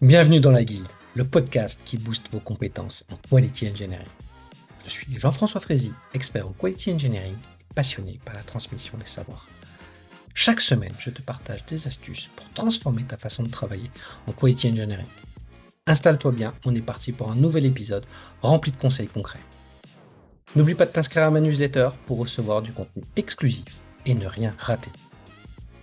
Bienvenue dans la Guilde, le podcast qui booste vos compétences en Quality Engineering. Je suis Jean-François Frézy, expert en Quality Engineering et passionné par la transmission des savoirs. Chaque semaine, je te partage des astuces pour transformer ta façon de travailler en Quality Engineering. Installe-toi bien, on est parti pour un nouvel épisode rempli de conseils concrets. N'oublie pas de t'inscrire à ma newsletter pour recevoir du contenu exclusif et ne rien rater.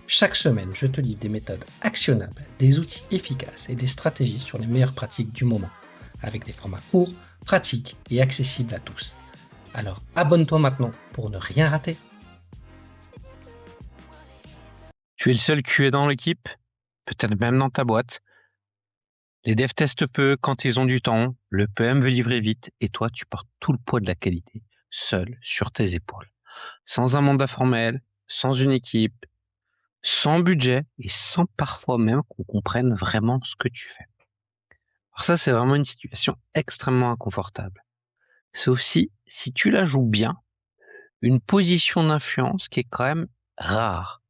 Chaque semaine, je te livre des méthodes actionnables, des outils efficaces et des stratégies sur les meilleures pratiques du moment, avec des formats courts, pratiques et accessibles à tous. Alors abonne-toi maintenant pour ne rien rater. Tu es le seul QA dans l'équipe, peut-être même dans ta boîte. Les devs testent peu quand ils ont du temps, le PM veut livrer vite et toi tu portes tout le poids de la qualité, seul sur tes épaules. Sans un mandat formel, sans une équipe, sans budget et sans parfois même qu'on comprenne vraiment ce que tu fais. Alors ça, c'est vraiment une situation extrêmement inconfortable. C'est aussi, si tu la joues bien, une position d'influence qui est quand même rare.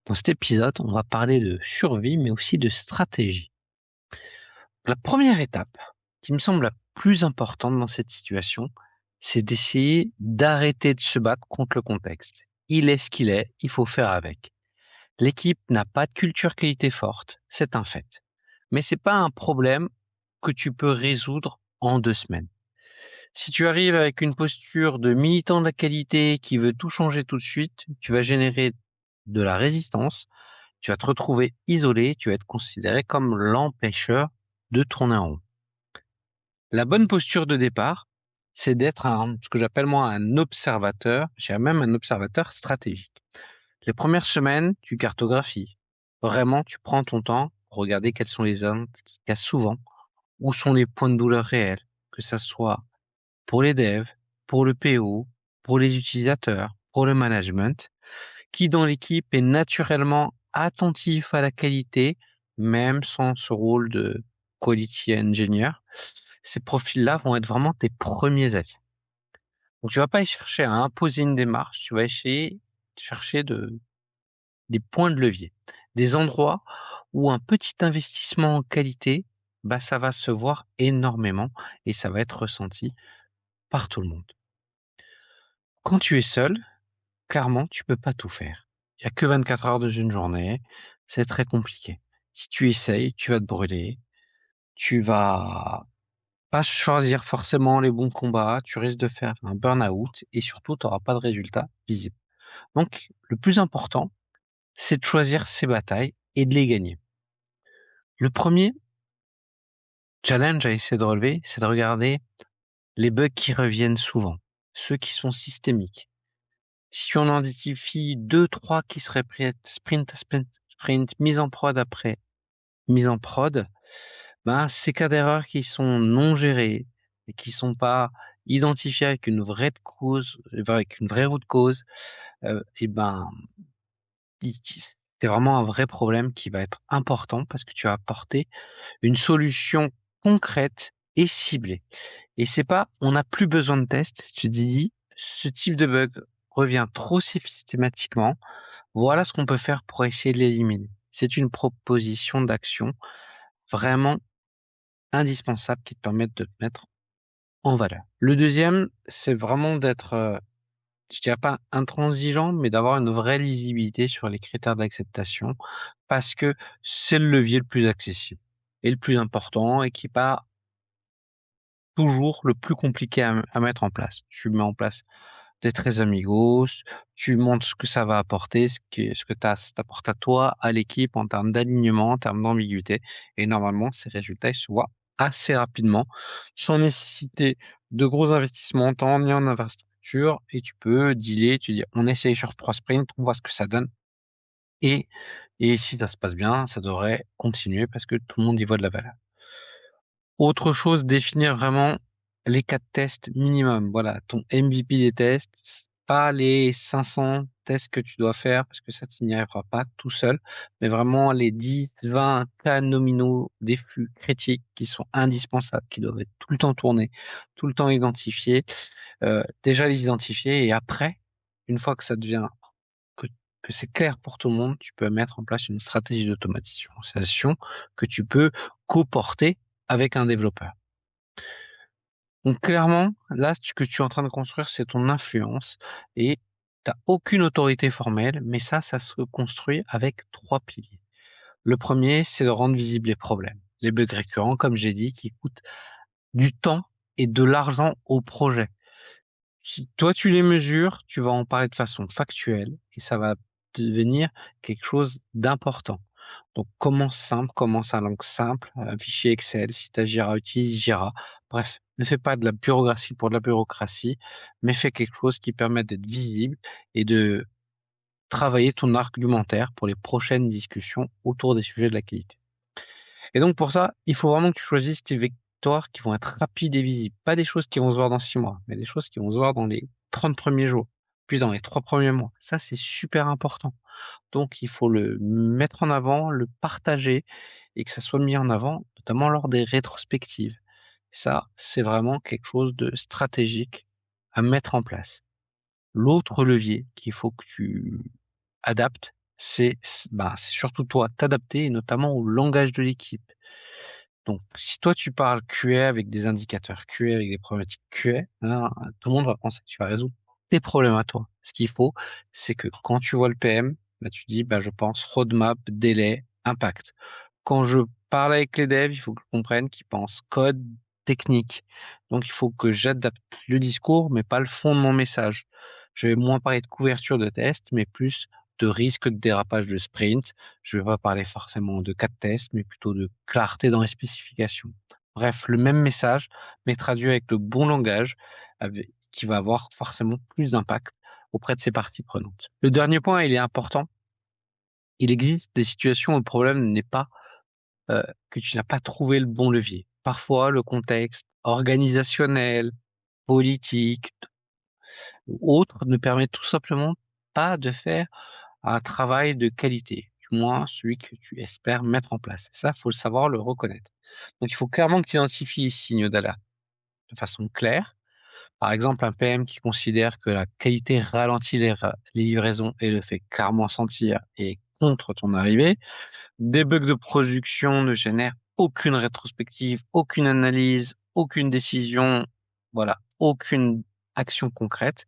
Dans cet épisode, on va parler de survie, mais aussi de stratégie. La première étape, qui me semble la plus importante dans cette situation, c'est d'essayer d'arrêter de se battre contre le contexte. Il est ce qu'il est, il faut faire avec. L'équipe n'a pas de culture qualité forte, c'est un fait. Mais c'est pas un problème que tu peux résoudre en 2 semaines. Si tu arrives avec une posture de militant de la qualité qui veut tout changer tout de suite, tu vas générer de la résistance, tu vas te retrouver isolé, tu vas être considéré comme l'empêcheur de tourner en rond. La bonne posture de départ, c'est d'être ce que j'appelle moi un observateur, je dirais même un observateur stratégique. Les premières semaines, tu cartographies. Vraiment, tu prends ton temps pour regarder quelles sont les zones qui cassent souvent, où sont les points de douleur réels, que ça soit pour les devs, pour le PO, pour les utilisateurs, pour le management, qui dans l'équipe est naturellement attentif à la qualité, même sans ce rôle de quality engineer. Ces profils-là vont être vraiment tes premiers avis. Donc tu vas pas chercher à imposer une démarche, tu vas essayer de chercher des points de levier, des endroits où un petit investissement en qualité, ça va se voir énormément et ça va être ressenti par tout le monde. Quand tu es seul, clairement, tu peux pas tout faire. Il y a que 24 heures dans une journée, c'est très compliqué. Si tu essayes, tu vas te brûler, tu vas pas choisir forcément les bons combats, tu risques de faire un burn-out et surtout, tu n'auras pas de résultat visible. Donc, le plus important, c'est de choisir ses batailles et de les gagner. Le premier challenge à essayer de relever, c'est de regarder les bugs qui reviennent souvent, ceux qui sont systémiques. Si on identifie 2-3 qui seraient sprint à sprint, mise en prod après mise en prod, ces cas d'erreur qui sont non gérés et qui sont pas identifiés avec une vraie cause, avec une vraie route cause, c'est vraiment un vrai problème qui va être important parce que tu vas apporter une solution concrète et ciblée. Et c'est pas, on n'a plus besoin de tests. Si tu te dis, ce type de bug revient trop systématiquement, voilà ce qu'on peut faire pour essayer de l'éliminer. C'est une proposition d'action vraiment indispensable qui te permet de te mettre en valeur. Le deuxième, c'est vraiment d'être, je dirais pas intransigeant, mais d'avoir une vraie lisibilité sur les critères d'acceptation parce que c'est le levier le plus accessible et le plus important et qui est pas toujours le plus compliqué à mettre en place. Tu mets en place des traits amigos, tu montres ce que ça va apporter, ce que ça t'apporte à toi, à l'équipe en termes d'alignement, en termes d'ambiguïté. Et normalement, ces résultats, ils se voient assez rapidement, sans nécessiter de gros investissements en temps ni en infrastructure. Et tu peux dealer, tu dis, on essaye sur 3 sprints, on voit ce que ça donne. Et si ça se passe bien, ça devrait continuer parce que tout le monde y voit de la valeur. Autre chose, définir vraiment les cas de tests minimum. Voilà, ton MVP des tests, pas les 500 tests que tu dois faire parce que ça, tu n'y arriveras pas tout seul, mais vraiment les 10, 20 cas nominaux des flux critiques qui sont indispensables, qui doivent être tout le temps tournés, tout le temps identifiés. Déjà les identifier et après, une fois que ça devient que que c'est clair pour tout le monde, tu peux mettre en place une stratégie d'automatisation que tu peux co-porter avec un développeur. Donc clairement, là, ce que tu es en train de construire, c'est ton influence et tu n'as aucune autorité formelle, mais ça se construit avec 3 piliers. Le premier, c'est de rendre visibles les problèmes, les bugs récurrents, comme j'ai dit, qui coûtent du temps et de l'argent au projet. Si toi tu les mesures, tu vas en parler de façon factuelle et ça va devenir quelque chose d'important. Donc commence en langue simple, un fichier Excel, si tu as Jira, utilise Jira. Bref, ne fais pas de la bureaucratie pour de la bureaucratie, mais fais quelque chose qui permette d'être visible et de travailler ton argumentaire pour les prochaines discussions autour des sujets de la qualité. Et donc pour ça, il faut vraiment que tu choisisses tes vecteurs qui vont être rapides et visibles. Pas des choses qui vont se voir dans 6 mois, mais des choses qui vont se voir dans les 30 premiers jours, puis dans les 3 premiers mois. Ça, c'est super important. Donc il faut le mettre en avant, le partager et que ça soit mis en avant, notamment lors des rétrospectives. Ça, c'est vraiment quelque chose de stratégique à mettre en place. L'autre levier qu'il faut que tu adaptes, c'est surtout toi, t'adapter et notamment au langage de l'équipe. Donc, si toi tu parles QA avec des indicateurs QA, avec des problématiques QA, tout le monde va penser que tu vas résoudre tes problèmes à toi. Ce qu'il faut, c'est que quand tu vois le PM, tu dis, je pense roadmap, délai, impact. Quand je parle avec les devs, il faut qu'ils comprennent qu'ils pensent code, technique. Donc, il faut que j'adapte le discours, mais pas le fond de mon message. Je vais moins parler de couverture de test, mais plus de risque de dérapage de sprint. Je vais pas parler forcément de cas de test, mais plutôt de clarté dans les spécifications. Bref, le même message, mais traduit avec le bon langage, qui va avoir forcément plus d'impact auprès de ces parties prenantes. Le dernier point, il est important. Il existe des situations où le problème n'est pas que tu n'as pas trouvé le bon levier. Parfois, le contexte organisationnel, politique ou autre ne permet tout simplement pas de faire un travail de qualité, du moins celui que tu espères mettre en place. Ça, faut le savoir, le reconnaître. Donc, il faut clairement que tu identifies les signaux d'alerte de façon claire. Par exemple, un PM qui considère que la qualité ralentit les livraisons et le fait clairement sentir et contre ton arrivée. Des bugs de production ne génèrent aucune rétrospective, aucune analyse, aucune décision, voilà, aucune action concrète.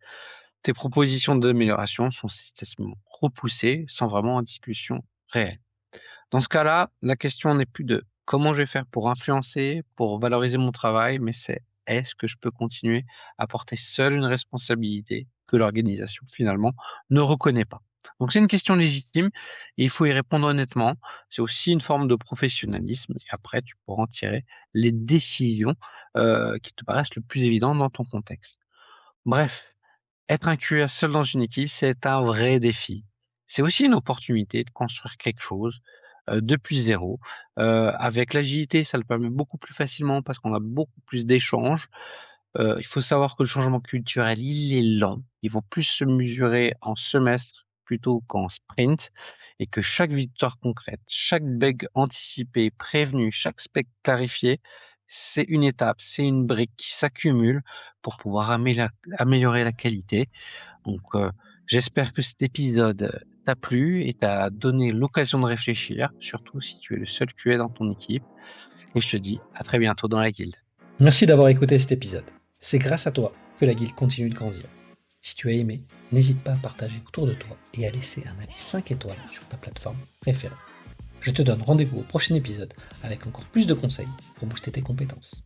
Tes propositions d'amélioration sont systématiquement repoussées sans vraiment en discussion réelle. Dans ce cas-là, la question n'est plus de comment je vais faire pour influencer, pour valoriser mon travail, mais c'est est-ce que je peux continuer à porter seul une responsabilité que l'organisation finalement ne reconnaît pas. Donc c'est une question légitime et il faut y répondre honnêtement. C'est aussi une forme de professionnalisme et après tu pourras en tirer les décisions qui te paraissent le plus évidentes dans ton contexte. Bref, être un QA seul dans une équipe, c'est un vrai défi. C'est aussi une opportunité de construire quelque chose depuis zéro. Avec l'agilité, ça le permet beaucoup plus facilement parce qu'on a beaucoup plus d'échanges. Il faut savoir que le changement culturel, il est lent. Ils vont plus se mesurer en semestre plutôt qu'en sprint et que chaque victoire concrète, chaque bug anticipé, prévenu, chaque spec clarifié, c'est une étape, c'est une brique qui s'accumule pour pouvoir améliorer la qualité. Donc, j'espère que cet épisode t'a plu et t'a donné l'occasion de réfléchir, surtout si tu es le seul QA dans ton équipe. Et je te dis à très bientôt dans la guilde. Merci d'avoir écouté cet épisode. C'est grâce à toi que la guilde continue de grandir. Si tu as aimé, n'hésite pas à partager autour de toi et à laisser un avis 5 étoiles sur ta plateforme préférée. Je te donne rendez-vous au prochain épisode avec encore plus de conseils pour booster tes compétences.